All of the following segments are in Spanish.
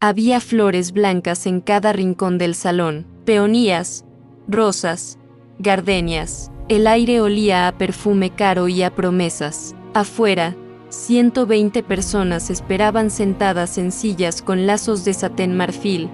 Había flores blancas en cada rincón del salón, peonías, rosas, gardenias. El aire olía a perfume caro y a promesas. Afuera, 120 personas esperaban sentadas en sillas con lazos de satén marfil,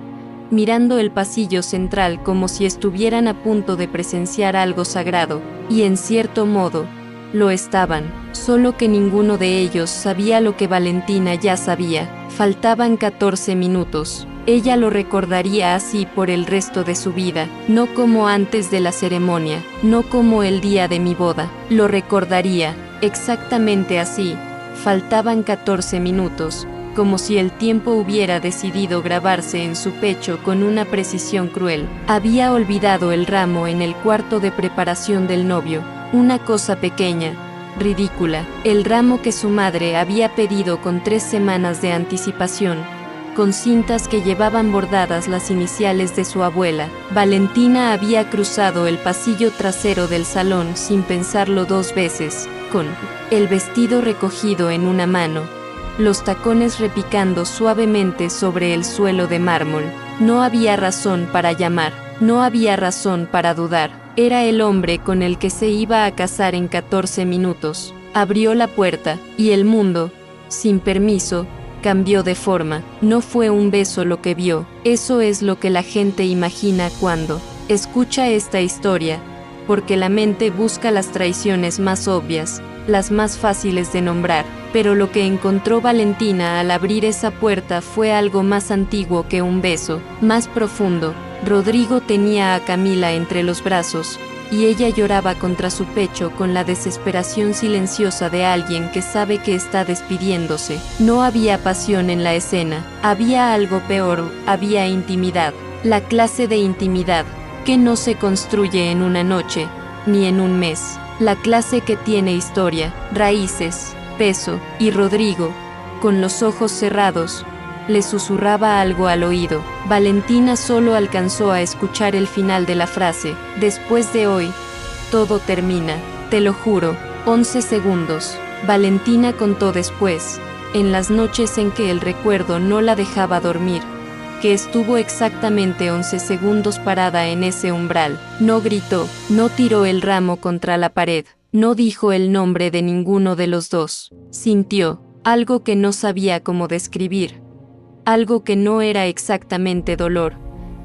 mirando el pasillo central como si estuvieran a punto de presenciar algo sagrado, y en cierto modo, lo estaban, solo que ninguno de ellos sabía lo que Valentina ya sabía. Faltaban 14 minutos. Ella lo recordaría así por el resto de su vida, no como antes de la ceremonia, no como el día de mi boda. Lo recordaría, exactamente así. Faltaban 14 minutos, como si el tiempo hubiera decidido grabarse en su pecho con una precisión cruel. Había olvidado el ramo en el cuarto de preparación del novio, una cosa pequeña, ridícula, el ramo que su madre había pedido con 3 semanas de anticipación, con cintas que llevaban bordadas las iniciales de su abuela. Valentina había cruzado el pasillo trasero del salón sin pensarlo 2 veces, con el vestido recogido en una mano, los tacones repicando suavemente sobre el suelo de mármol. No había razón para llamar, no había razón para dudar. Era el hombre con el que se iba a casar en 14 minutos. Abrió la puerta, y el mundo, sin permiso, cambió de forma. No fue un beso lo que vio. Eso es lo que la gente imagina cuando escucha esta historia, porque la mente busca las traiciones más obvias, las más fáciles de nombrar. Pero lo que encontró Valentina al abrir esa puerta fue algo más antiguo que un beso, más profundo. Rodrigo tenía a Camila entre los brazos, y ella lloraba contra su pecho con la desesperación silenciosa de alguien que sabe que está despidiéndose. No había pasión en la escena, había algo peor, había intimidad. La clase de intimidad que no se construye en una noche, ni en un mes. La clase que tiene historia, raíces, peso. Y Rodrigo, con los ojos cerrados, le susurraba algo al oído. Valentina solo alcanzó a escuchar el final de la frase. Después de hoy, todo termina, te lo juro. 11 segundos. Valentina contó después, en las noches en que el recuerdo no la dejaba dormir, que estuvo exactamente 11 segundos parada en ese umbral. No gritó, no tiró el ramo contra la pared, no dijo el nombre de ninguno de los dos. Sintió algo que no sabía cómo describir. Algo que no era exactamente dolor,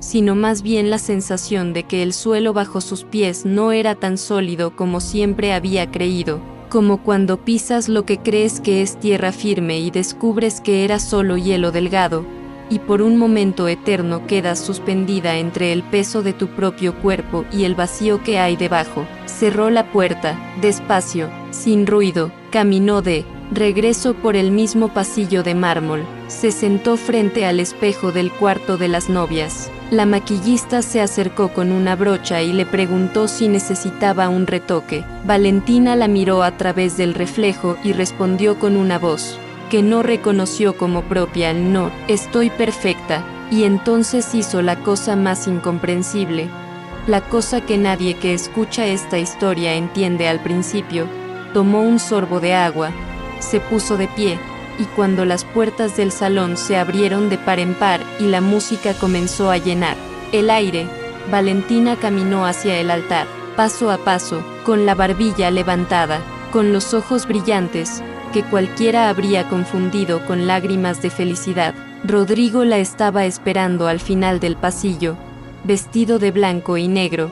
sino más bien la sensación de que el suelo bajo sus pies no era tan sólido como siempre había creído, como cuando pisas lo que crees que es tierra firme y descubres que era solo hielo delgado, y por un momento eterno quedas suspendida entre el peso de tu propio cuerpo y el vacío que hay debajo. Cerró la puerta, despacio, sin ruido, caminó de regreso por el mismo pasillo de mármol. Se sentó frente al espejo del cuarto de las novias. La maquillista se acercó con una brocha y le preguntó si necesitaba un retoque. Valentina la miró a través del reflejo y respondió con una voz que no reconoció como propia el no, estoy perfecta, y entonces hizo la cosa más incomprensible, la cosa que nadie que escucha esta historia entiende al principio. Tomó un sorbo de agua, se puso de pie, y cuando las puertas del salón se abrieron de par en par y la música comenzó a llenar el aire, Valentina caminó hacia el altar, paso a paso, con la barbilla levantada, con los ojos brillantes, que cualquiera habría confundido con lágrimas de felicidad. Rodrigo la estaba esperando al final del pasillo, vestido de blanco y negro,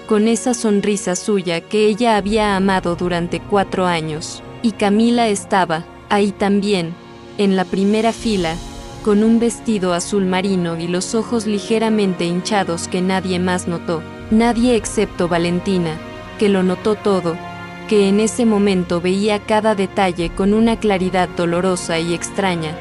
con esa sonrisa suya que ella había amado durante 4 años. Y Camila estaba ahí también, en la primera fila, con un vestido azul marino y los ojos ligeramente hinchados que nadie más notó. Nadie excepto Valentina, que lo notó todo, que en ese momento veía cada detalle con una claridad dolorosa y extraña,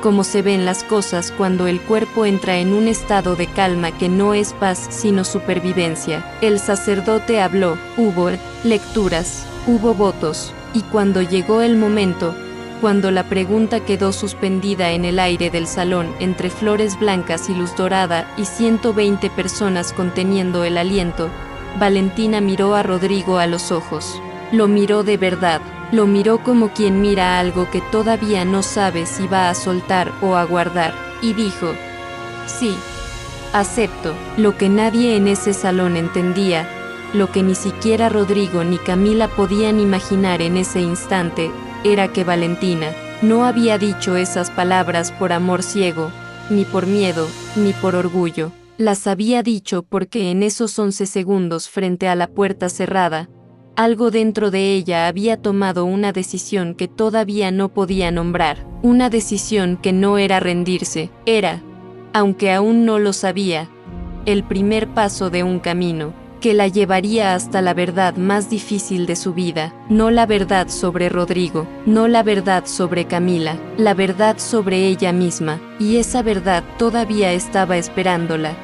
como se ven las cosas cuando el cuerpo entra en un estado de calma que no es paz sino supervivencia. El sacerdote habló, hubo lecturas, hubo votos, y cuando llegó el momento, cuando la pregunta quedó suspendida en el aire del salón entre flores blancas y luz dorada y 120 personas conteniendo el aliento, Valentina miró a Rodrigo a los ojos. Lo miró de verdad, lo miró como quien mira algo que todavía no sabe si va a soltar o a guardar, y dijo, Sí, acepto. Lo que nadie en ese salón entendía, lo que ni siquiera Rodrigo ni Camila podían imaginar en ese instante, era que Valentina no había dicho esas palabras por amor ciego, ni por miedo, ni por orgullo. Las había dicho porque en esos 11 segundos frente a la puerta cerrada, algo dentro de ella había tomado una decisión que todavía no podía nombrar. Una decisión que no era rendirse, era, aunque aún no lo sabía, el primer paso de un camino que la llevaría hasta la verdad más difícil de su vida, no la verdad sobre Rodrigo, no la verdad sobre Camila, la verdad sobre ella misma, y esa verdad todavía estaba esperándola,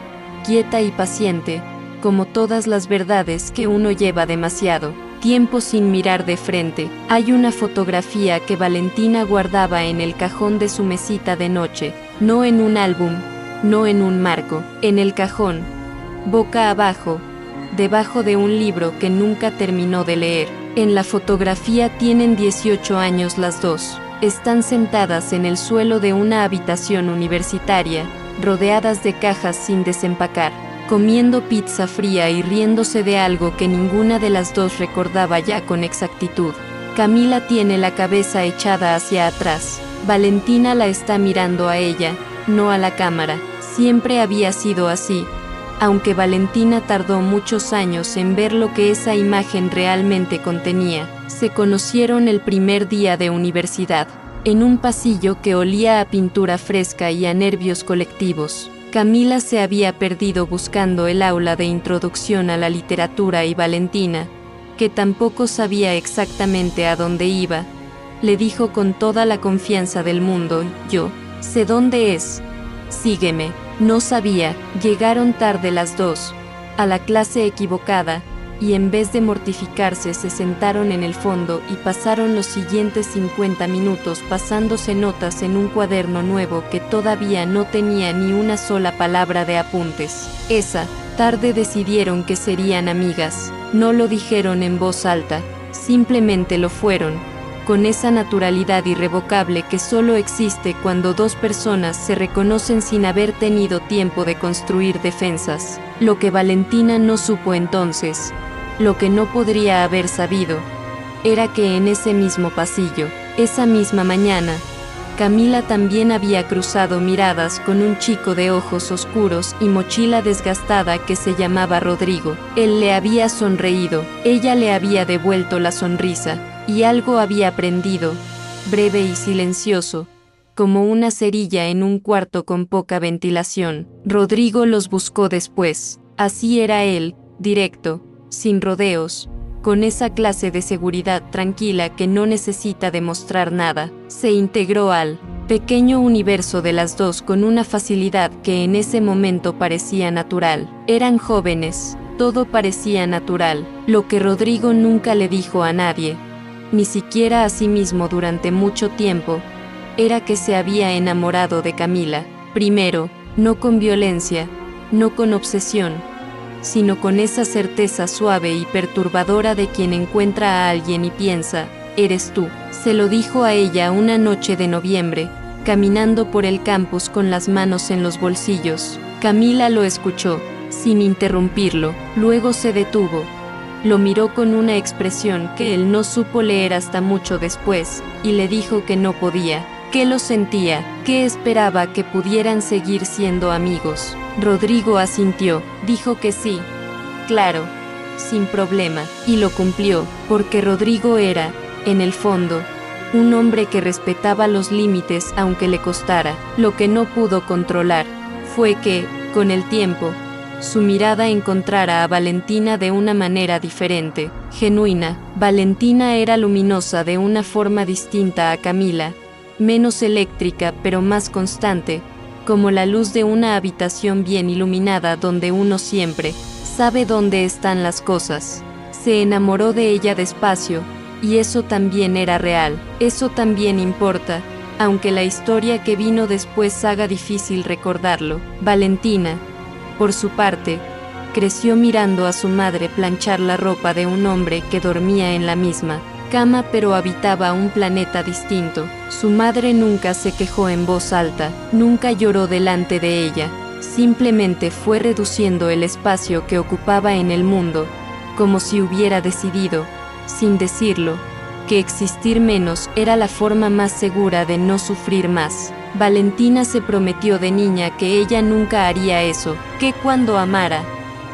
quieta y paciente, como todas las verdades que uno lleva demasiado tiempo sin mirar de frente. Hay una fotografía que Valentina guardaba en el cajón de su mesita de noche, no en un álbum, no en un marco, en el cajón, boca abajo, debajo de un libro que nunca terminó de leer. En la fotografía tienen 18 años las dos. Están sentadas en el suelo de una habitación universitaria, rodeadas de cajas sin desempacar, comiendo pizza fría y riéndose de algo que ninguna de las dos recordaba ya con exactitud. Camila tiene la cabeza echada hacia atrás. Valentina la está mirando a ella, no a la cámara. Siempre había sido así, aunque Valentina tardó muchos años en ver lo que esa imagen realmente contenía. Se conocieron el primer día de universidad, en un pasillo que olía a pintura fresca y a nervios colectivos. Camila se había perdido buscando el aula de introducción a la literatura y Valentina, que tampoco sabía exactamente a dónde iba, le dijo con toda la confianza del mundo: yo sé dónde es, sígueme. No sabía, llegaron tarde las dos, a la clase equivocada, y en vez de mortificarse se sentaron en el fondo y pasaron los siguientes 50 minutos pasándose notas en un cuaderno nuevo que todavía no tenía ni una sola palabra de apuntes. Esa tarde decidieron que serían amigas. No lo dijeron en voz alta, simplemente lo fueron, con esa naturalidad irrevocable que solo existe cuando dos personas se reconocen sin haber tenido tiempo de construir defensas. Lo que Valentina no supo entonces, lo que no podría haber sabido, era que en ese mismo pasillo, esa misma mañana, Camila también había cruzado miradas con un chico de ojos oscuros y mochila desgastada que se llamaba Rodrigo. Él le había sonreído, ella le había devuelto la sonrisa, y algo había aprendido, breve y silencioso, como una cerilla en un cuarto con poca ventilación. Rodrigo los buscó después. Así era él, directo, sin rodeos, con esa clase de seguridad tranquila que no necesita demostrar nada. Se integró al pequeño universo de las dos con una facilidad que en ese momento parecía natural. Eran jóvenes, todo parecía natural, lo que Rodrigo nunca le dijo a nadie, ni siquiera a sí mismo durante mucho tiempo, era que se había enamorado de Camila. Primero, no con violencia, no con obsesión, sino con esa certeza suave y perturbadora de quien encuentra a alguien y piensa: eres tú. Se lo dijo a ella una noche de noviembre, caminando por el campus con las manos en los bolsillos. Camila lo escuchó, sin interrumpirlo, luego se detuvo. Lo miró con una expresión que él no supo leer hasta mucho después, y le dijo que no podía, que lo sentía, que esperaba que pudieran seguir siendo amigos. Rodrigo asintió, dijo que sí, claro, sin problema, y lo cumplió, porque Rodrigo era, en el fondo, un hombre que respetaba los límites aunque le costara. Lo que no pudo controlar fue que, con el tiempo, su mirada encontrara a Valentina de una manera diferente, genuina. Valentina era luminosa de una forma distinta a Camila, menos eléctrica pero más constante, como la luz de una habitación bien iluminada donde uno siempre sabe dónde están las cosas. Se enamoró de ella despacio, y eso también era real, eso también importa, aunque la historia que vino después haga difícil recordarlo. Valentina, por su parte, creció mirando a su madre planchar la ropa de un hombre que dormía en la misma cama pero habitaba un planeta distinto. Su madre nunca se quejó en voz alta, nunca lloró delante de ella, simplemente fue reduciendo el espacio que ocupaba en el mundo, como si hubiera decidido, sin decirlo, que existir menos era la forma más segura de no sufrir más. Valentina se prometió de niña que ella nunca haría eso, que cuando amara,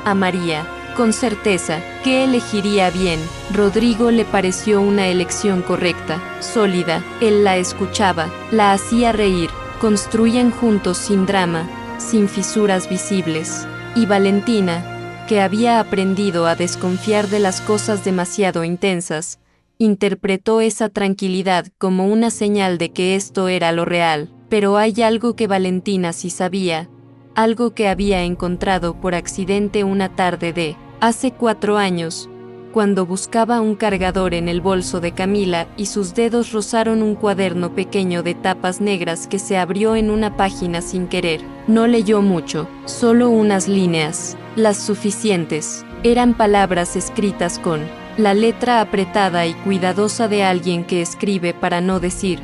amaría, con certeza, que elegiría bien. Rodrigo le pareció una elección correcta, sólida. Él la escuchaba, la hacía reír. Construían juntos sin drama, sin fisuras visibles. Y Valentina, que había aprendido a desconfiar de las cosas demasiado intensas, interpretó esa tranquilidad como una señal de que esto era lo real. Pero hay algo que Valentina sí sabía, algo que había encontrado por accidente una tarde de hace 4 años, cuando buscaba un cargador en el bolso de Camila y sus dedos rozaron un cuaderno pequeño de tapas negras que se abrió en una página sin querer. No leyó mucho, solo unas líneas, las suficientes. Eran palabras escritas con la letra apretada y cuidadosa de alguien que escribe para no decir,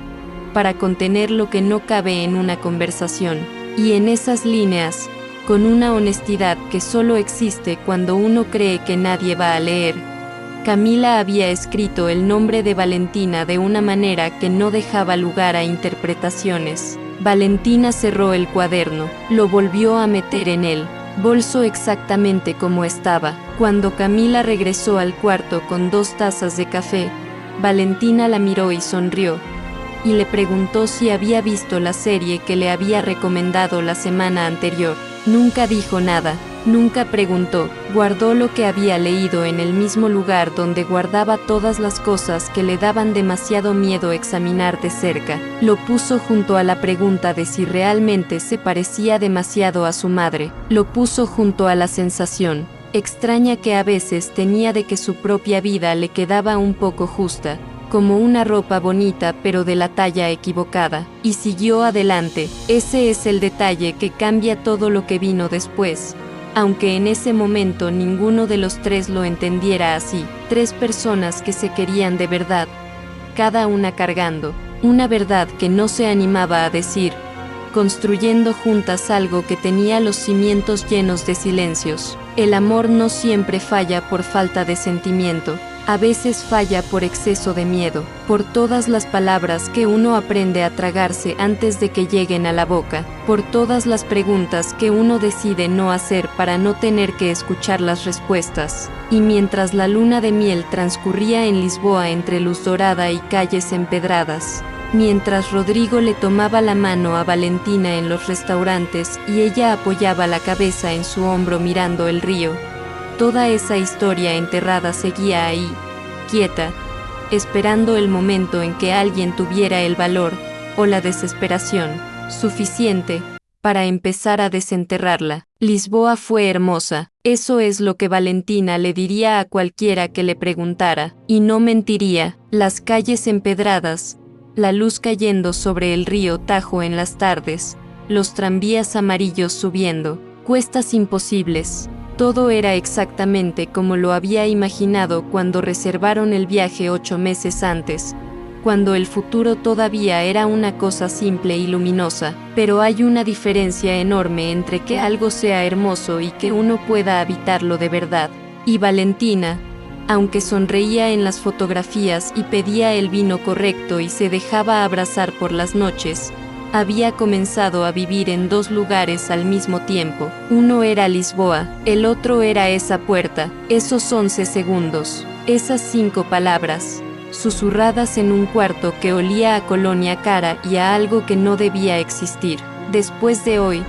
para contener lo que no cabe en una conversación. Y en esas líneas, con una honestidad que solo existe cuando uno cree que nadie va a leer, Camila había escrito el nombre de Valentina de una manera que no dejaba lugar a interpretaciones. Valentina cerró el cuaderno, lo volvió a meter en el bolso exactamente como estaba. Cuando Camila regresó al cuarto con 2 tazas de café, Valentina la miró y sonrió, y le preguntó si había visto la serie que le había recomendado la semana anterior. Nunca dijo nada, nunca preguntó, guardó lo que había leído en el mismo lugar donde guardaba todas las cosas que le daban demasiado miedo examinar de cerca. Lo puso junto a la pregunta de si realmente se parecía demasiado a su madre. Lo puso junto a la sensación extraña que a veces tenía de que su propia vida le quedaba un poco justa, como una ropa bonita pero de la talla equivocada, y siguió adelante. Ese es el detalle que cambia todo lo que vino después, aunque en ese momento ninguno de los 3 lo entendiera así. 3 personas que se querían de verdad, cada una cargando una verdad que no se animaba a decir, construyendo juntas algo que tenía los cimientos llenos de silencios. El amor no siempre falla por falta de sentimiento. A veces falla por exceso de miedo, por todas las palabras que uno aprende a tragarse antes de que lleguen a la boca, por todas las preguntas que uno decide no hacer para no tener que escuchar las respuestas. Y mientras la luna de miel transcurría en Lisboa entre luz dorada y calles empedradas, mientras Rodrigo le tomaba la mano a Valentina en los restaurantes y ella apoyaba la cabeza en su hombro mirando el río, toda esa historia enterrada seguía ahí, quieta, esperando el momento en que alguien tuviera el valor, o la desesperación, suficiente, para empezar a desenterrarla. Lisboa fue hermosa, eso es lo que Valentina le diría a cualquiera que le preguntara, y no mentiría. Las calles empedradas, la luz cayendo sobre el río Tajo en las tardes, los tranvías amarillos subiendo, cuestas imposibles. Todo era exactamente como lo había imaginado cuando reservaron el viaje 8 meses antes, cuando el futuro todavía era una cosa simple y luminosa. Pero hay una diferencia enorme entre que algo sea hermoso y que uno pueda habitarlo de verdad. Y Valentina, aunque sonreía en las fotografías y pedía el vino correcto y se dejaba abrazar por las noches, había comenzado a vivir en 2 lugares al mismo tiempo. Uno era Lisboa, el otro era esa puerta, esos 11 segundos, esas 5 palabras, susurradas en un cuarto que olía a colonia cara y a algo que no debía existir. Después de hoy,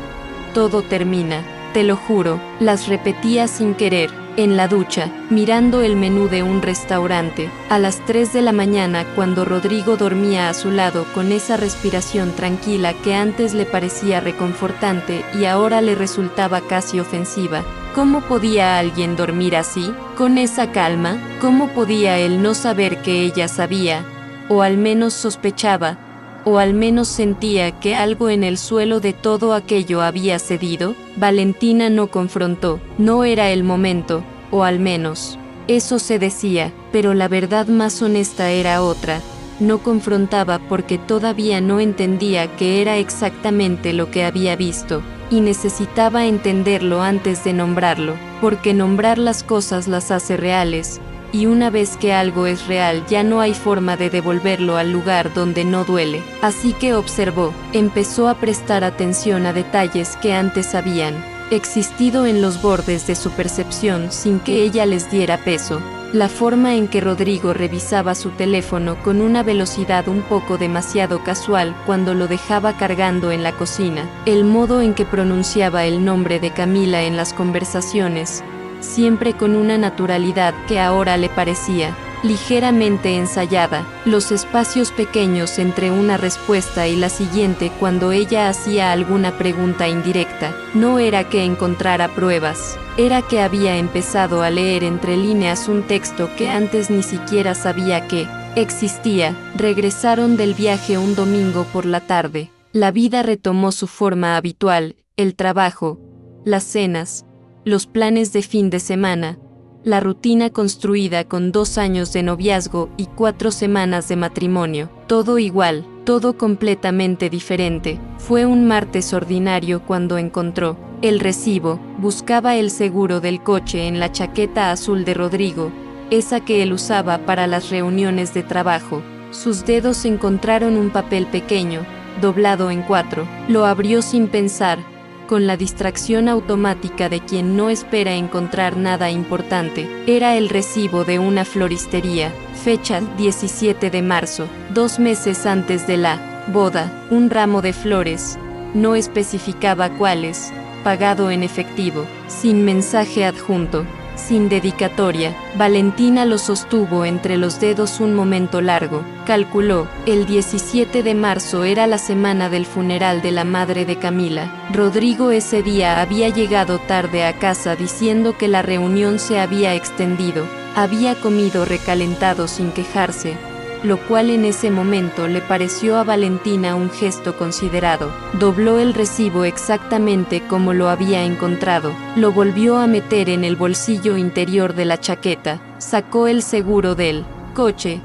todo termina, te lo juro, las repetía sin querer, en la ducha, mirando el menú de un restaurante, a las 3 de la mañana cuando Rodrigo dormía a su lado con esa respiración tranquila que antes le parecía reconfortante y ahora le resultaba casi ofensiva. ¿Cómo podía alguien dormir así, con esa calma? ¿Cómo podía él no saber que ella sabía, o al menos sospechaba, o al menos sentía que algo en el suelo de todo aquello había cedido? Valentina no confrontó, no era el momento, o al menos, eso se decía, pero la verdad más honesta era otra. No confrontaba porque todavía no entendía qué era exactamente lo que había visto. y necesitaba entenderlo antes de nombrarlo, porque nombrar las cosas las hace reales, y una vez que algo es real ya no hay forma de devolverlo al lugar donde no duele. Así que observó, empezó a prestar atención a detalles que antes habían existido en los bordes de su percepción sin que ella les diera peso. La forma en que Rodrigo revisaba su teléfono con una velocidad un poco demasiado casual cuando lo dejaba cargando en la cocina, el modo en que pronunciaba el nombre de Camila en las conversaciones, siempre con una naturalidad que ahora le parecía ligeramente ensayada, los espacios pequeños entre una respuesta y la siguiente cuando ella hacía alguna pregunta indirecta, no era que encontrara pruebas, era que había empezado a leer entre líneas un texto que antes ni siquiera sabía que existía. Regresaron del viaje un domingo por la tarde. La vida retomó su forma habitual, el trabajo, las cenas, los planes de fin de semana, la rutina construida con 2 años de noviazgo y 4 semanas de matrimonio. Todo igual, todo completamente diferente. Fue un martes ordinario cuando encontró el recibo. Buscaba el seguro del coche en la chaqueta azul de Rodrigo, esa que él usaba para las reuniones de trabajo. Sus dedos encontraron un papel pequeño, doblado en 4. Lo abrió sin pensar, con la distracción automática de quien no espera encontrar nada importante. Era el recibo de una floristería, fecha 17 de marzo, 2 meses antes de la boda, un ramo de flores, no especificaba cuáles, pagado en efectivo, sin mensaje adjunto, sin dedicatoria. Valentina lo sostuvo entre los dedos un momento largo. Calculó, el 17 de marzo era la semana del funeral de la madre de Camila. Rodrigo ese día había llegado tarde a casa diciendo que la reunión se había extendido. Había comido recalentado sin quejarse, lo cual en ese momento le pareció a Valentina un gesto considerado. Dobló el recibo exactamente como lo había encontrado, lo volvió a meter en el bolsillo interior de la chaqueta, sacó el seguro del coche,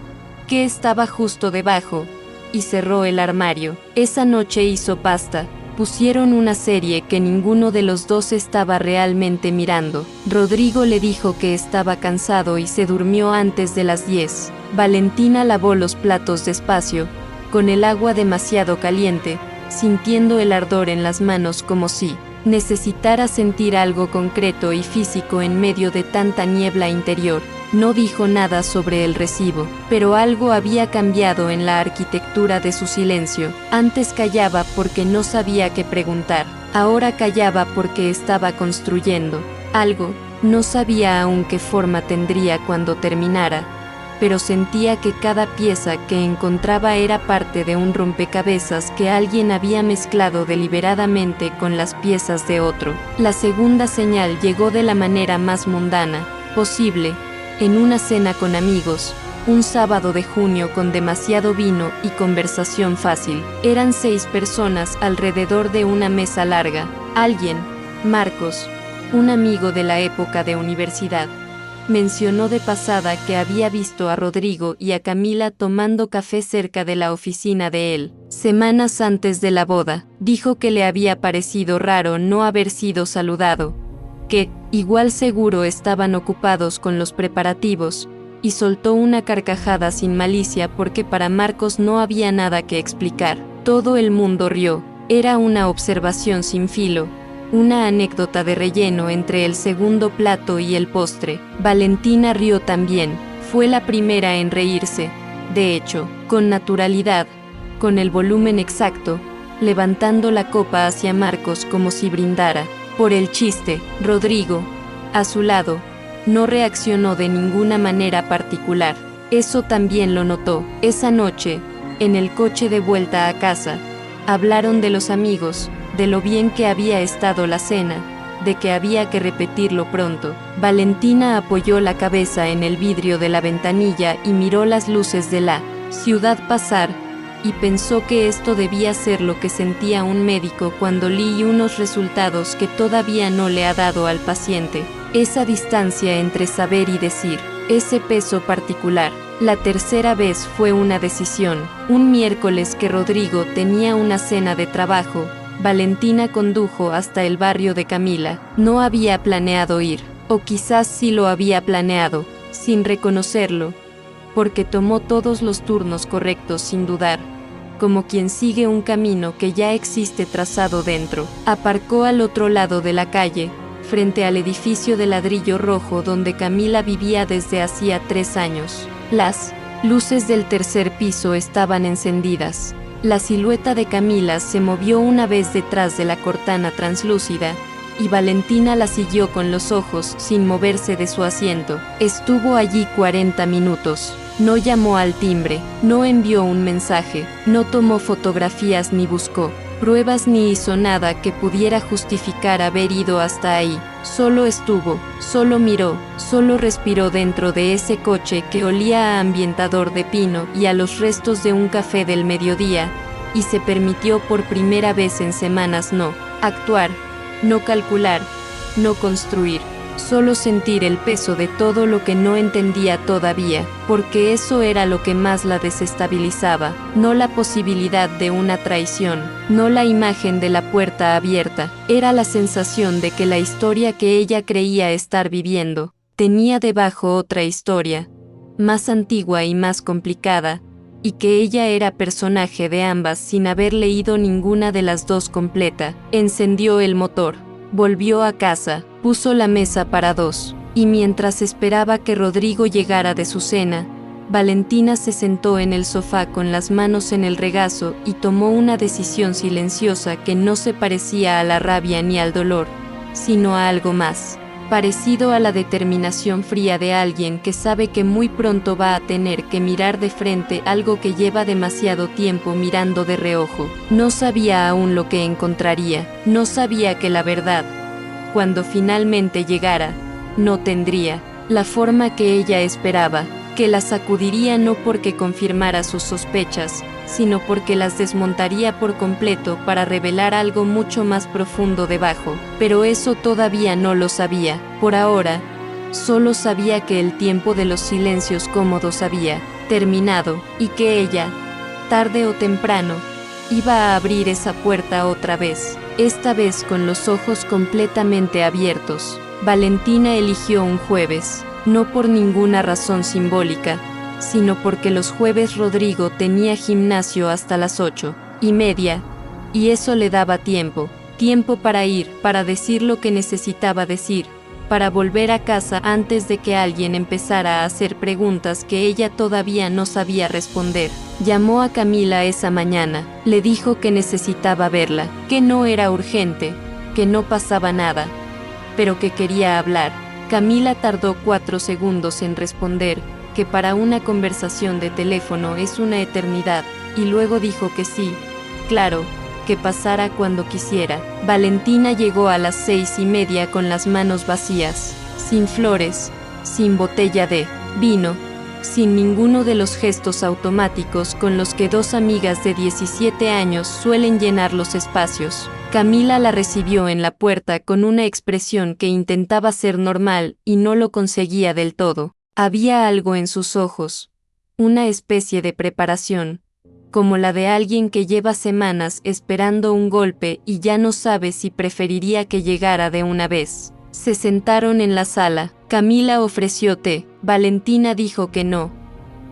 que estaba justo debajo, y cerró el armario. Esa noche hizo pasta. Pusieron una serie que ninguno de los dos estaba realmente mirando. Rodrigo le dijo que estaba cansado y se durmió antes de las 10. Valentina lavó los platos despacio, con el agua demasiado caliente, sintiendo el ardor en las manos como si necesitara sentir algo concreto y físico en medio de tanta niebla interior. No dijo nada sobre el recibo, pero algo había cambiado en la arquitectura de su silencio. Antes callaba porque no sabía qué preguntar, ahora callaba porque estaba construyendo algo. No sabía aún qué forma tendría cuando terminara, pero sentía que cada pieza que encontraba era parte de un rompecabezas que alguien había mezclado deliberadamente con las piezas de otro. La segunda señal llegó de la manera más mundana posible, en una cena con amigos, un sábado de junio con demasiado vino y conversación fácil. Eran 6 personas alrededor de una mesa larga. Alguien, Marcos, un amigo de la época de universidad, mencionó de pasada que había visto a Rodrigo y a Camila tomando café cerca de la oficina de él, semanas antes de la boda. Dijo que le había parecido raro no haber sido saludado, que, igual seguro estaban ocupados con los preparativos, y soltó una carcajada sin malicia porque para Marcos no había nada que explicar. Todo el mundo rió. Era una observación sin filo, una anécdota de relleno entre el segundo plato y el postre. Valentina rió también. Fue la primera en reírse, de hecho, con naturalidad, con el volumen exacto, levantando la copa hacia Marcos como si brindara por el chiste. Rodrigo, a su lado, no reaccionó de ninguna manera particular. Eso también lo notó. Esa noche, en el coche de vuelta a casa, hablaron de los amigos, de lo bien que había estado la cena, de que había que repetirlo pronto. Valentina apoyó la cabeza en el vidrio de la ventanilla y miró las luces de la ciudad pasar, y pensó que esto debía ser lo que sentía un médico cuando lee unos resultados que todavía no le ha dado al paciente. Esa distancia entre saber y decir, ese peso particular. La tercera vez fue una decisión. Un miércoles que Rodrigo tenía una cena de trabajo, Valentina condujo hasta el barrio de Camila. No había planeado ir, o quizás sí lo había planeado, sin reconocerlo, porque tomó todos los turnos correctos sin dudar, como quien sigue un camino que ya existe trazado dentro. Aparcó al otro lado de la calle, frente al edificio de ladrillo rojo donde Camila vivía desde hacía 3 años. Las luces del tercer piso estaban encendidas. La silueta de Camila se movió una vez detrás de la cortina translúcida, y Valentina la siguió con los ojos sin moverse de su asiento. Estuvo allí 40 minutos. No llamó al timbre, no envió un mensaje, no tomó fotografías ni buscó pruebas ni hizo nada que pudiera justificar haber ido hasta ahí. Solo estuvo, solo miró, solo respiró dentro de ese coche que olía a ambientador de pino y a los restos de un café del mediodía, y se permitió por primera vez en semanas no actuar, no calcular, no construir. Solo sentir el peso de todo lo que no entendía todavía, porque eso era lo que más la desestabilizaba, no la posibilidad de una traición, no la imagen de la puerta abierta, era la sensación de que la historia que ella creía estar viviendo, tenía debajo otra historia, más antigua y más complicada, y que ella era personaje de ambas sin haber leído ninguna de las dos completa. Encendió el motor. Volvió a casa, puso la mesa para 2, y mientras esperaba que Rodrigo llegara de su cena, Valentina se sentó en el sofá con las manos en el regazo y tomó una decisión silenciosa que no se parecía a la rabia ni al dolor, sino a algo más, parecido a la determinación fría de alguien que sabe que muy pronto va a tener que mirar de frente algo que lleva demasiado tiempo mirando de reojo. No sabía aún lo que encontraría, no sabía que la verdad, cuando finalmente llegara, no tendría la forma que ella esperaba, que la sacudiría no porque confirmara sus sospechas, sino porque las desmontaría por completo para revelar algo mucho más profundo debajo. Pero eso todavía no lo sabía. Por ahora, solo sabía que el tiempo de los silencios cómodos había terminado, y que ella, tarde o temprano, iba a abrir esa puerta otra vez, esta vez con los ojos completamente abiertos. Valentina eligió un jueves, no por ninguna razón simbólica, sino porque los jueves Rodrigo tenía gimnasio hasta las 8:30, y eso le daba tiempo para ir, para decir lo que necesitaba decir, para volver a casa antes de que alguien empezara a hacer preguntas que ella todavía no sabía responder. Llamó a Camila esa mañana, le dijo que necesitaba verla, que no era urgente, que no pasaba nada, pero que quería hablar. Camila tardó 4 segundos en responder, que para una conversación de teléfono es una eternidad, y luego dijo que sí, claro, que pasara cuando quisiera. Valentina llegó a las 6:30 con las manos vacías, sin flores, sin botella de vino, sin ninguno de los gestos automáticos con los que dos amigas de 17 años suelen llenar los espacios. Camila la recibió en la puerta con una expresión que intentaba ser normal y no lo conseguía del todo. Había algo en sus ojos, una especie de preparación, como la de alguien que lleva semanas esperando un golpe y ya no sabe si preferiría que llegara de una vez. Se sentaron en la sala. Camila ofreció té. Valentina dijo que no.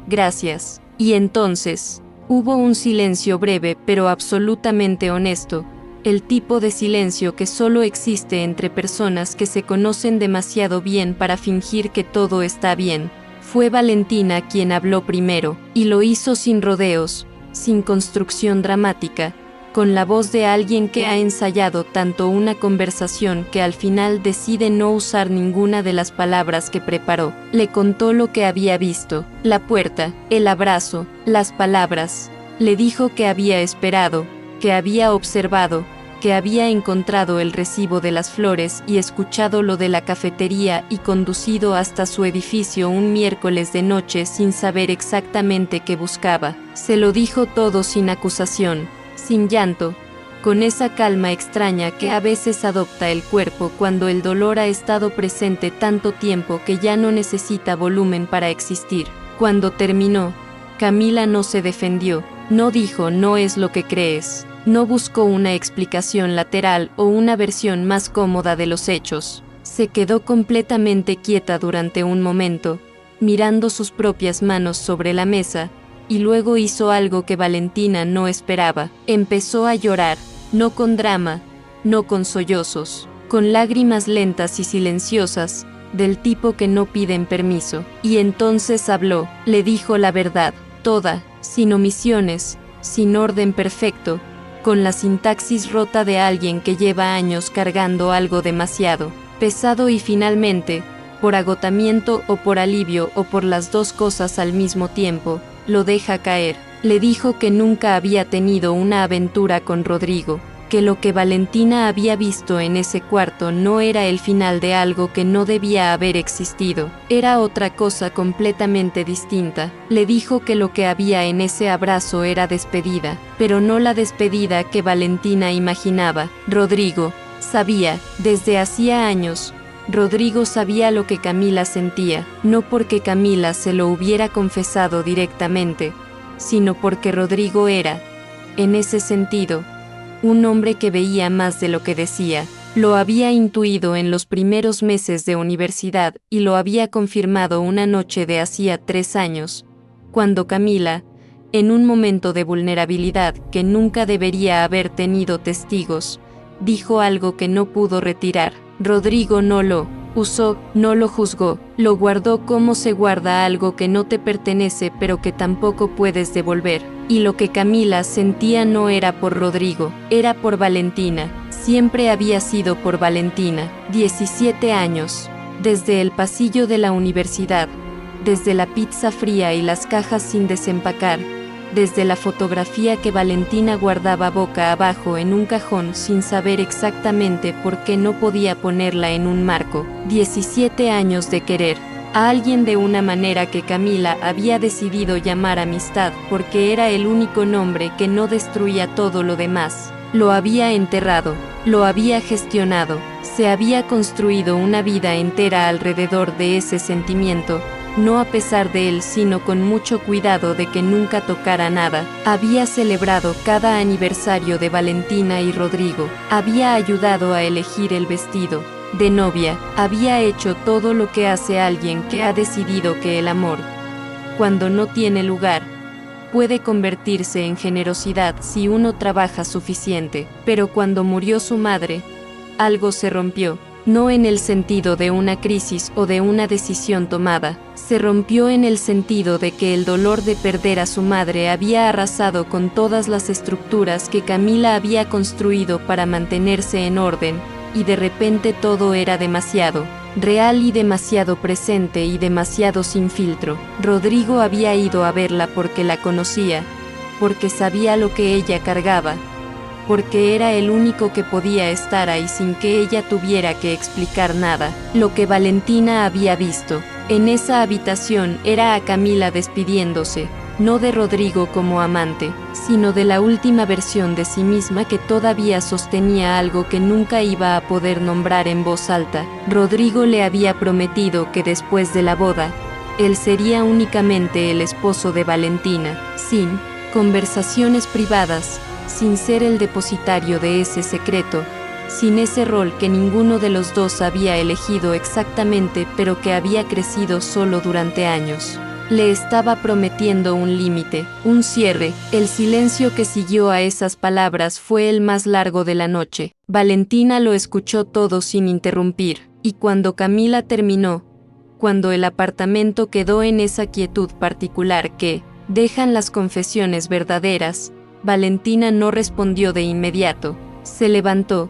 Gracias. Y entonces, hubo un silencio breve pero absolutamente honesto, el tipo de silencio que solo existe entre personas que se conocen demasiado bien para fingir que todo está bien. Fue Valentina quien habló primero, y lo hizo sin rodeos, sin construcción dramática, con la voz de alguien que ha ensayado tanto una conversación que al final decide no usar ninguna de las palabras que preparó. Le contó lo que había visto, la puerta, el abrazo, las palabras. Le dijo que había esperado, que había observado, que había encontrado el recibo de las flores y escuchado lo de la cafetería y conducido hasta su edificio un miércoles de noche sin saber exactamente qué buscaba. Se lo dijo todo sin acusación, sin llanto, con esa calma extraña que a veces adopta el cuerpo cuando el dolor ha estado presente tanto tiempo que ya no necesita volumen para existir. Cuando terminó, Camila no se defendió, no dijo "no es lo que crees", No buscó una explicación lateral o una versión más cómoda de los hechos. Se quedó completamente quieta durante un momento, mirando sus propias manos sobre la mesa, y luego hizo algo que Valentina no esperaba. Empezó a llorar, no con drama, no con sollozos, con lágrimas lentas y silenciosas, del tipo que no piden permiso. Y entonces habló, le dijo la verdad, toda, sin omisiones, sin orden perfecto, con la sintaxis rota de alguien que lleva años cargando algo demasiado pesado y finalmente, por agotamiento o por alivio o por las dos cosas al mismo tiempo, lo deja caer. Le dijo que nunca había tenido una aventura con Rodrigo, que lo que Valentina había visto en ese cuarto no era el final de algo que no debía haber existido, era otra cosa completamente distinta. Le dijo que lo que había en ese abrazo era despedida, pero no la despedida que Valentina imaginaba. Rodrigo sabía, desde hacía años, Rodrigo sabía lo que Camila sentía, no porque Camila se lo hubiera confesado directamente, sino porque Rodrigo era, en ese sentido, un hombre que veía más de lo que decía. Lo había intuido en los primeros meses de universidad y lo había confirmado una noche de hacía 3 años, cuando Camila, en un momento de vulnerabilidad que nunca debería haber tenido testigos, dijo algo que no pudo retirar. Rodrigo no lo usó, no lo juzgó, lo guardó como se guarda algo que no te pertenece pero que tampoco puedes devolver. Y lo que Camila sentía no era por Rodrigo, era por Valentina. Siempre había sido por Valentina. 17 años. Desde el pasillo de la universidad, desde la pizza fría y las cajas sin desempacar, desde la fotografía que Valentina guardaba boca abajo en un cajón sin saber exactamente por qué no podía ponerla en un marco. 17 años de querer a alguien de una manera que Camila había decidido llamar amistad porque era el único nombre que no destruía todo lo demás. Lo había enterrado, lo había gestionado, se había construido una vida entera alrededor de ese sentimiento, no a pesar de él sino con mucho cuidado de que nunca tocara nada. Había celebrado cada aniversario de Valentina y Rodrigo, había ayudado a elegir el vestido de novia, había hecho todo lo que hace alguien que ha decidido que el amor, cuando no tiene lugar, puede convertirse en generosidad si uno trabaja suficiente. Pero cuando murió su madre, algo se rompió. No en el sentido de una crisis o de una decisión tomada, se rompió en el sentido de que el dolor de perder a su madre había arrasado con todas las estructuras que Camila había construido para mantenerse en orden, y de repente todo era demasiado real y demasiado presente y demasiado sin filtro. Rodrigo había ido a verla porque la conocía, porque sabía lo que ella cargaba, porque era el único que podía estar ahí sin que ella tuviera que explicar nada. Lo que Valentina había visto en esa habitación era a Camila despidiéndose, no de Rodrigo como amante, sino de la última versión de sí misma que todavía sostenía algo que nunca iba a poder nombrar en voz alta. Rodrigo le había prometido que después de la boda, él sería únicamente el esposo de Valentina, sin conversaciones privadas, sin ser el depositario de ese secreto, sin ese rol que ninguno de los dos había elegido exactamente pero que había crecido solo durante años. Le estaba prometiendo un límite, un cierre. El silencio que siguió a esas palabras fue el más largo de la noche. Valentina lo escuchó todo sin interrumpir, y cuando Camila terminó, cuando el apartamento quedó en esa quietud particular que dejan las confesiones verdaderas, Valentina no respondió de inmediato. Se levantó,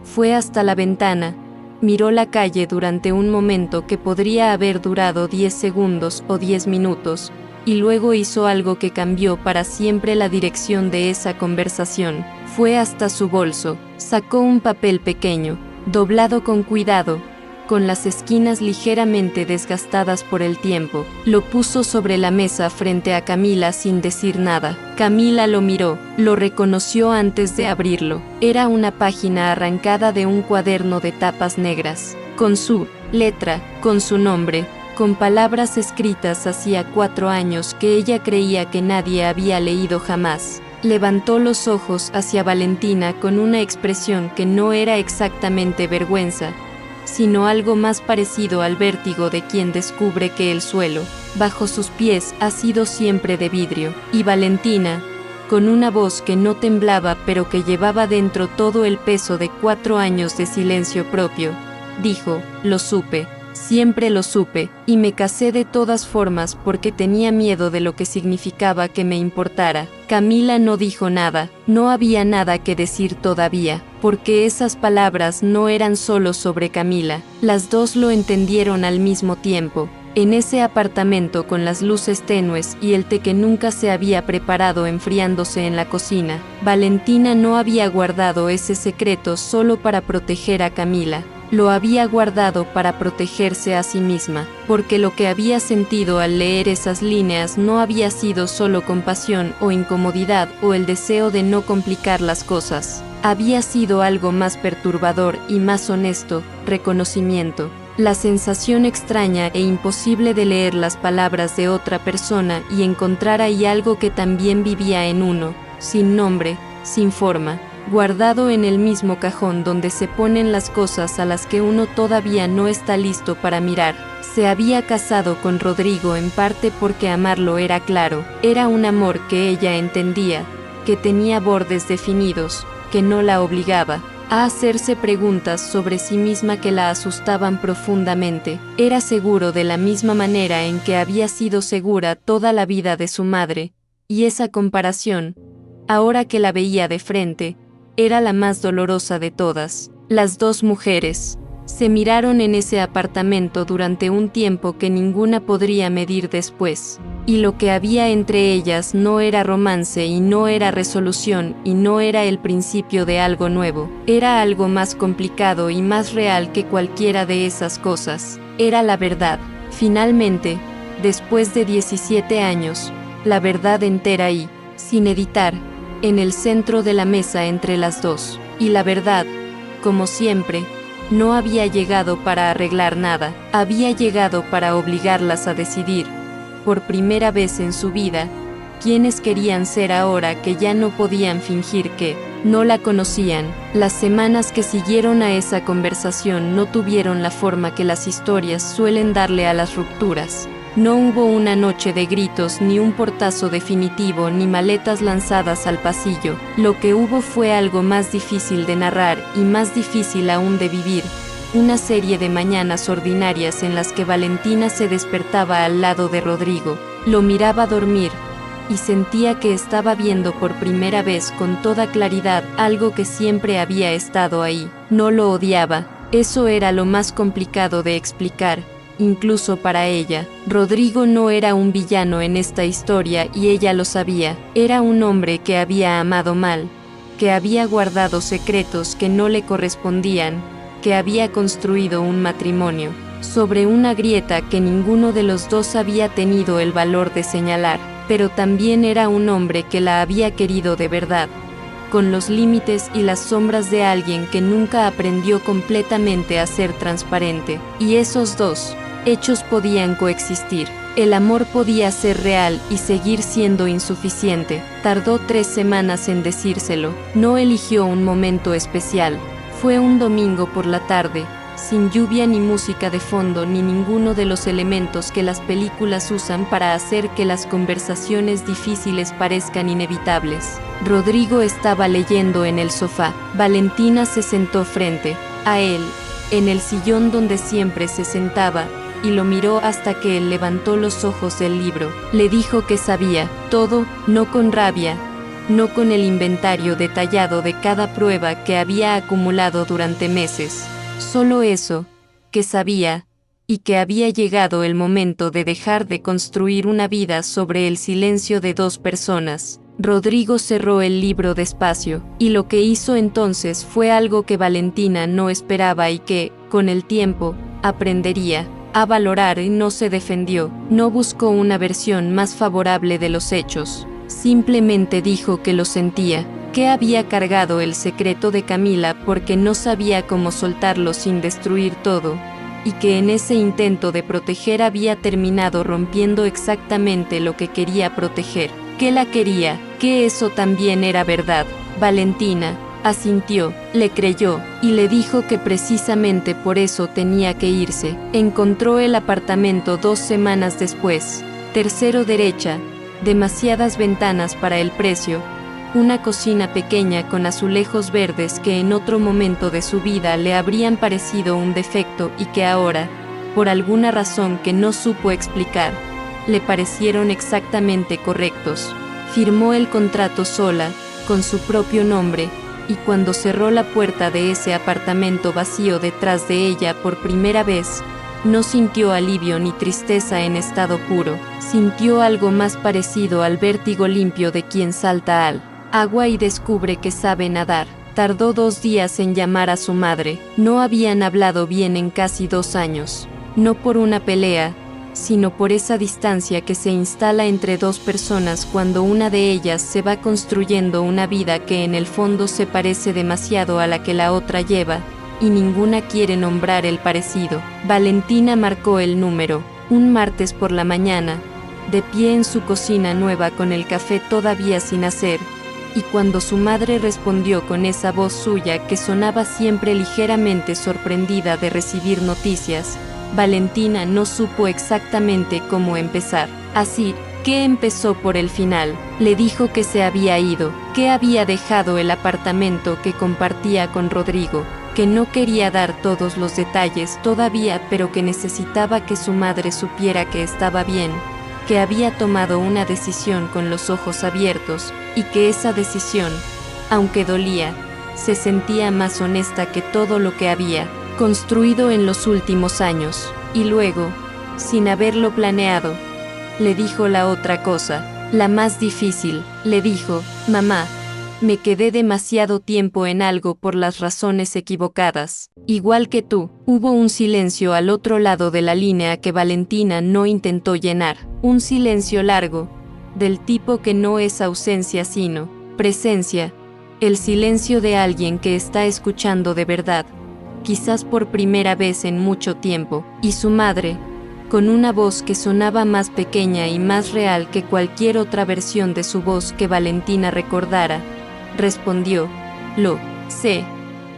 fue hasta la ventana, miró la calle durante un momento que podría haber durado 10 segundos o 10 minutos, y luego hizo algo que cambió para siempre la dirección de esa conversación. Fue hasta su bolso, sacó un papel pequeño, doblado con cuidado, con las esquinas ligeramente desgastadas por el tiempo. Lo puso sobre la mesa frente a Camila sin decir nada. Camila lo miró, lo reconoció antes de abrirlo. Era una página arrancada de un cuaderno de tapas negras, con su letra, con su nombre, con palabras escritas hacía 4 años que ella creía que nadie había leído jamás. Levantó los ojos hacia Valentina con una expresión que no era exactamente vergüenza, sino algo más parecido al vértigo de quien descubre que el suelo, bajo sus pies, ha sido siempre de vidrio. Y Valentina, con una voz que no temblaba pero que llevaba dentro todo el peso de 4 años de silencio propio, dijo: lo supe. Siempre lo supe, y me casé de todas formas porque tenía miedo de lo que significaba que me importara. Camila no dijo nada, no había nada que decir todavía, porque esas palabras no eran solo sobre Camila. Las dos lo entendieron al mismo tiempo. En ese apartamento con las luces tenues y el té que nunca se había preparado enfriándose en la cocina, Valentina no había guardado ese secreto solo para proteger a Camila. Lo había guardado para protegerse a sí misma, porque lo que había sentido al leer esas líneas no había sido solo compasión o incomodidad o el deseo de no complicar las cosas. Había sido algo más perturbador y más honesto: reconocimiento. La sensación extraña e imposible de leer las palabras de otra persona y encontrar ahí algo que también vivía en uno, sin nombre, sin forma, guardado en el mismo cajón donde se ponen las cosas a las que uno todavía no está listo para mirar. Se había casado con Rodrigo en parte porque amarlo era claro, era un amor que ella entendía, que tenía bordes definidos, que no la obligaba a hacerse preguntas sobre sí misma que la asustaban profundamente. Era seguro de la misma manera en que había sido segura toda la vida de su madre, y esa comparación, ahora que la veía de frente, era la más dolorosa de todas. Las dos mujeres se miraron en ese apartamento durante un tiempo que ninguna podría medir después, y lo que había entre ellas no era romance y no era resolución y no era el principio de algo nuevo, era algo más complicado y más real que cualquiera de esas cosas. Era la verdad. Finalmente, después de 17 años, la verdad entera y, sin editar, en el centro de la mesa entre las dos. Y la verdad, como siempre, no había llegado para arreglar nada, había llegado para obligarlas a decidir, por primera vez en su vida, quiénes querían ser ahora que ya no podían fingir que no la conocían. Las semanas que siguieron a esa conversación no tuvieron la forma que las historias suelen darle a las rupturas. No hubo una noche de gritos, ni un portazo definitivo, ni maletas lanzadas al pasillo. Lo que hubo fue algo más difícil de narrar y más difícil aún de vivir. Una serie de mañanas ordinarias en las que Valentina se despertaba al lado de Rodrigo, lo miraba dormir, y sentía que estaba viendo por primera vez con toda claridad algo que siempre había estado ahí. No lo odiaba, eso era lo más complicado de explicar. Incluso para ella, Rodrigo no era un villano en esta historia y ella lo sabía. Era un hombre que había amado mal, que había guardado secretos que no le correspondían, que había construido un matrimonio sobre una grieta que ninguno de los dos había tenido el valor de señalar, pero también era un hombre que la había querido de verdad, con los límites y las sombras de alguien que nunca aprendió completamente a ser transparente. Y esos dos hechos podían coexistir. El amor podía ser real y seguir siendo insuficiente. Tardó 3 semanas en decírselo. No eligió un momento especial. Fue un domingo por la tarde, sin lluvia ni música de fondo ni ninguno de los elementos que las películas usan para hacer que las conversaciones difíciles parezcan inevitables. Rodrigo estaba leyendo en el sofá. Valentina se sentó frente a él, en el sillón donde siempre se sentaba, y lo miró hasta que él levantó los ojos del libro. Le dijo que sabía todo, no con rabia, no con el inventario detallado de cada prueba que había acumulado durante meses. Solo eso, que sabía, y que había llegado el momento de dejar de construir una vida sobre el silencio de 2 personas. Rodrigo cerró el libro despacio, y lo que hizo entonces fue algo que Valentina no esperaba y que, con el tiempo, aprendería a valorar. Y no se defendió, no buscó una versión más favorable de los hechos. Simplemente dijo que lo sentía, que había cargado el secreto de Camila porque no sabía cómo soltarlo sin destruir todo, y que en ese intento de proteger había terminado rompiendo exactamente lo que quería proteger, que la quería, que eso también era verdad. Valentina asintió, le creyó, y le dijo que precisamente por eso tenía que irse. Encontró el apartamento 2 semanas después. Tercero derecha, demasiadas ventanas para el precio, una cocina pequeña con azulejos verdes que en otro momento de su vida le habrían parecido un defecto y que ahora, por alguna razón que no supo explicar, le parecieron exactamente correctos. Firmó el contrato sola, con su propio nombre, y cuando cerró la puerta de ese apartamento vacío detrás de ella por primera vez, no sintió alivio ni tristeza en estado puro, sintió algo más parecido al vértigo limpio de quien salta al agua y descubre que sabe nadar. Tardó 2 días en llamar a su madre. No habían hablado bien en casi 2 años. No por una pelea, sino por esa distancia que se instala entre dos personas cuando una de ellas se va construyendo una vida que en el fondo se parece demasiado a la que la otra lleva, y ninguna quiere nombrar el parecido. Valentina marcó el número, un martes por la mañana, de pie en su cocina nueva con el café todavía sin hacer, y cuando su madre respondió con esa voz suya que sonaba siempre ligeramente sorprendida de recibir noticias, Valentina no supo exactamente cómo empezar. Así que empezó por el final. Le dijo que se había ido, que había dejado el apartamento que compartía con Rodrigo, que no quería dar todos los detalles todavía, pero que necesitaba que su madre supiera que estaba bien, que había tomado una decisión con los ojos abiertos, y que esa decisión, aunque dolía, se sentía más honesta que todo lo que había construido en los últimos años. Y luego, sin haberlo planeado, le dijo la otra cosa, la más difícil. Le dijo: mamá, me quedé demasiado tiempo en algo por las razones equivocadas. Igual que tú. Hubo un silencio al otro lado de la línea que Valentina no intentó llenar. Un silencio largo, del tipo que no es ausencia sino presencia. El silencio de alguien que está escuchando de verdad, quizás por primera vez en mucho tiempo. Y su madre, con una voz que sonaba más pequeña y más real que cualquier otra versión de su voz que Valentina recordara, respondió: lo sé,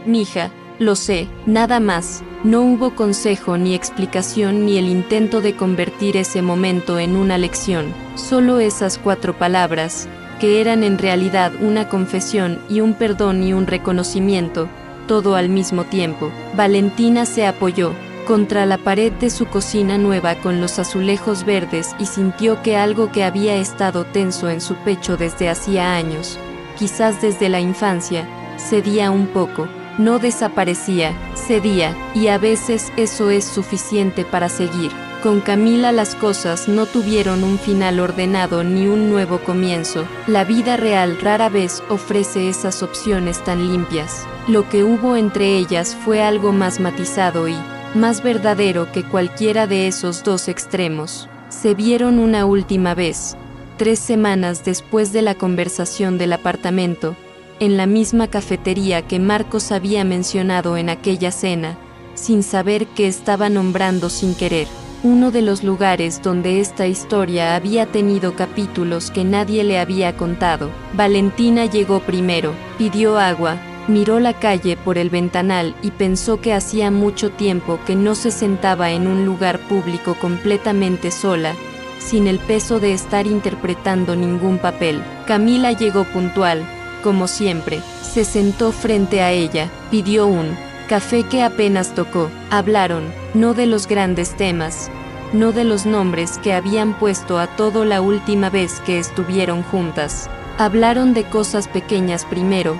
mija, lo sé. Nada más. No hubo consejo ni explicación ni el intento de convertir ese momento en una lección. Solo esas 4 palabras, que eran en realidad una confesión y un perdón y un reconocimiento, todo al mismo tiempo. Valentina se apoyó contra la pared de su cocina nueva con los azulejos verdes y sintió que algo que había estado tenso en su pecho desde hacía años, quizás desde la infancia, cedía un poco. No desaparecía, cedía, y a veces eso es suficiente para seguir. Con Camila las cosas no tuvieron un final ordenado ni un nuevo comienzo. La vida real rara vez ofrece esas opciones tan limpias. Lo que hubo entre ellas fue algo más matizado y más verdadero que cualquiera de esos 2 extremos. Se vieron una última vez, 3 semanas después de la conversación del apartamento, en la misma cafetería que Marcos había mencionado en aquella cena, sin saber que estaba nombrando sin querer. Uno de los lugares donde esta historia había tenido capítulos que nadie le había contado. Valentina llegó primero, pidió agua, miró la calle por el ventanal y pensó que hacía mucho tiempo que no se sentaba en un lugar público completamente sola, sin el peso de estar interpretando ningún papel. Camila llegó puntual, como siempre, se sentó frente a ella, pidió un café que apenas tocó. Hablaron, no de los grandes temas, no de los nombres que habían puesto a todo la última vez que estuvieron juntas. Hablaron de cosas pequeñas primero,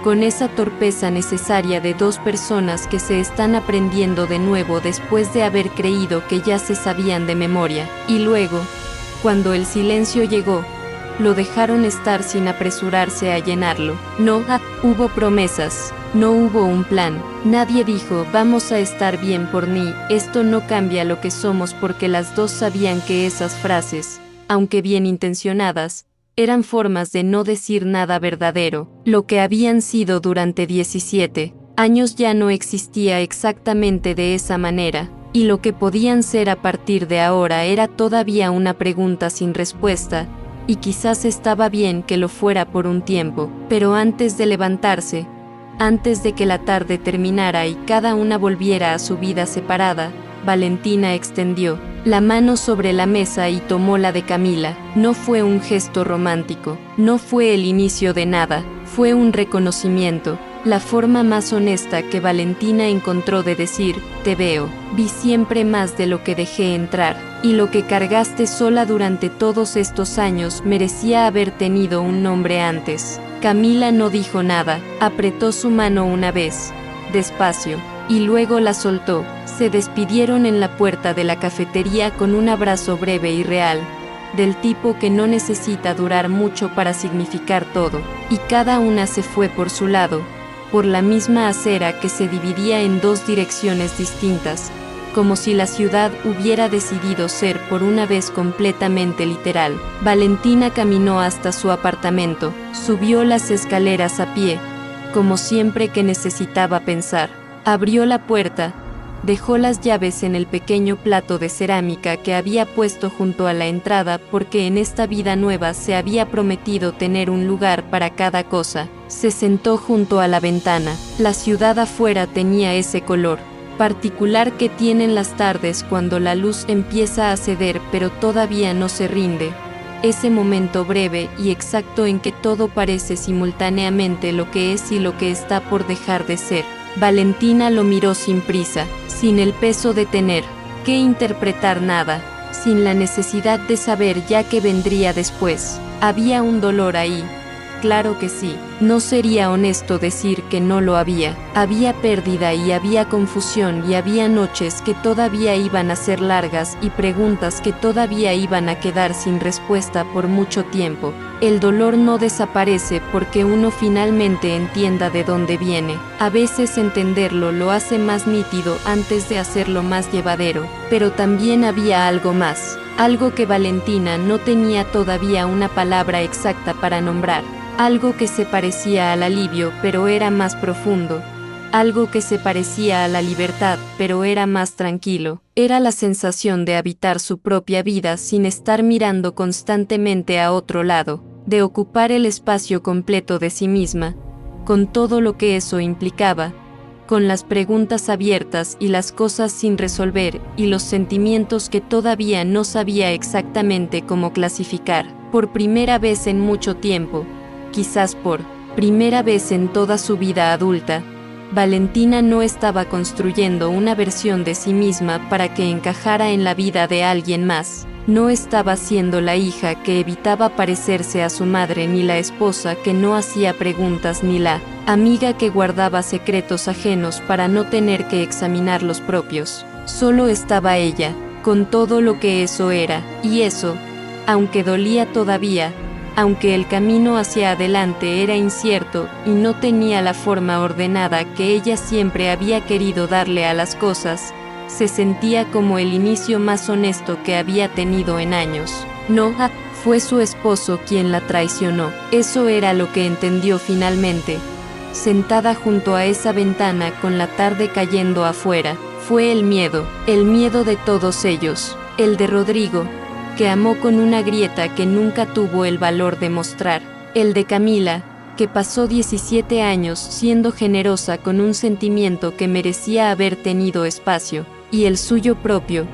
con esa torpeza necesaria de 2 personas que se están aprendiendo de nuevo después de haber creído que ya se sabían de memoria. Y luego, cuando el silencio llegó, lo dejaron estar sin apresurarse a llenarlo. No hubo promesas, no hubo un plan. Nadie dijo: vamos a estar bien por mí. Esto no cambia lo que somos, porque las 2 sabían que esas frases, aunque bien intencionadas, eran formas de no decir nada verdadero. Lo que habían sido durante 17 años ya no existía exactamente de esa manera, y lo que podían ser a partir de ahora era todavía una pregunta sin respuesta, y quizás estaba bien que lo fuera por un tiempo, pero antes de levantarse, antes de que la tarde terminara y cada una volviera a su vida separada, Valentina extendió la mano sobre la mesa y tomó la de Camila. No fue un gesto romántico, no fue el inicio de nada, fue un reconocimiento, la forma más honesta que Valentina encontró de decir: te veo, vi siempre más de lo que dejé entrar, y lo que cargaste sola durante todos estos años merecía haber tenido un nombre antes. Camila no dijo nada, apretó su mano una vez, despacio, y luego la soltó. Se despidieron en la puerta de la cafetería con un abrazo breve y real, del tipo que no necesita durar mucho para significar todo, y cada una se fue por su lado, por la misma acera que se dividía en dos direcciones distintas, como si la ciudad hubiera decidido ser por una vez completamente literal. Valentina caminó hasta su apartamento, subió las escaleras a pie, como siempre que necesitaba pensar. Abrió la puerta, dejó las llaves en el pequeño plato de cerámica que había puesto junto a la entrada porque en esta vida nueva se había prometido tener un lugar para cada cosa. Se sentó junto a la ventana. La ciudad afuera tenía ese color particular que tienen las tardes cuando la luz empieza a ceder pero todavía no se rinde. Ese momento breve y exacto en que todo parece simultáneamente lo que es y lo que está por dejar de ser. Valentina lo miró sin prisa, sin el peso de tener que interpretar nada, sin la necesidad de saber ya qué vendría después. Había un dolor ahí. Claro que sí, no sería honesto decir que no lo había. Había pérdida y había confusión y había noches que todavía iban a ser largas y preguntas que todavía iban a quedar sin respuesta por mucho tiempo. El dolor no desaparece porque uno finalmente entienda de dónde viene. A veces entenderlo lo hace más nítido antes de hacerlo más llevadero, pero también había algo más, algo que Valentina no tenía todavía una palabra exacta para nombrar. Algo que se parecía al alivio, pero era más profundo. Algo que se parecía a la libertad, pero era más tranquilo. Era la sensación de habitar su propia vida sin estar mirando constantemente a otro lado, de ocupar el espacio completo de sí misma, con todo lo que eso implicaba, con las preguntas abiertas y las cosas sin resolver y los sentimientos que todavía no sabía exactamente cómo clasificar. Por primera vez en mucho tiempo, quizás por primera vez en toda su vida adulta, Valentina no estaba construyendo una versión de sí misma para que encajara en la vida de alguien más. No estaba siendo la hija que evitaba parecerse a su madre, ni la esposa que no hacía preguntas, ni la amiga que guardaba secretos ajenos para no tener que examinar los propios. Solo estaba ella, con todo lo que eso era, y eso, aunque dolía todavía, aunque el camino hacia adelante era incierto y no tenía la forma ordenada que ella siempre había querido darle a las cosas, se sentía como el inicio más honesto que había tenido en años. No, fue su esposo quien la traicionó. Eso era lo que entendió finalmente. Sentada junto a esa ventana con la tarde cayendo afuera, fue el miedo de todos ellos, el de Rodrigo, que amó con una grieta que nunca tuvo el valor de mostrar, el de Camila, que pasó 17 años siendo generosa con un sentimiento que merecía haber tenido espacio, y el suyo propio,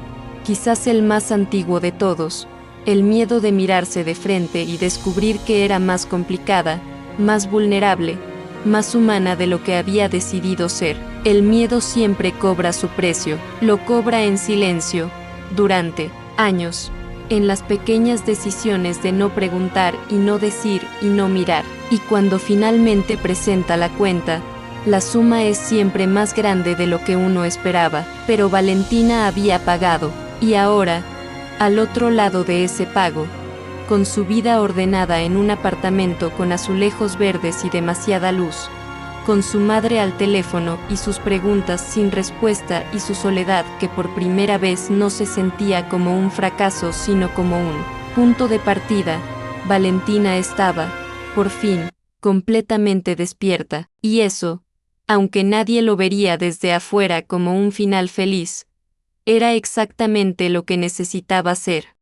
quizás el más antiguo de todos, el miedo de mirarse de frente y descubrir que era más complicada, más vulnerable, más humana de lo que había decidido ser. El miedo siempre cobra su precio, lo cobra en silencio, durante años, en las pequeñas decisiones de no preguntar y no decir y no mirar. Y cuando finalmente presenta la cuenta, la suma es siempre más grande de lo que uno esperaba. Pero Valentina había pagado, y ahora, al otro lado de ese pago, con su vida ordenada en un apartamento con azulejos verdes y demasiada luz, con su madre al teléfono y sus preguntas sin respuesta y su soledad que por primera vez no se sentía como un fracaso sino como un punto de partida, Valentina estaba, por fin, completamente despierta, y eso, aunque nadie lo vería desde afuera como un final feliz, era exactamente lo que necesitaba ser.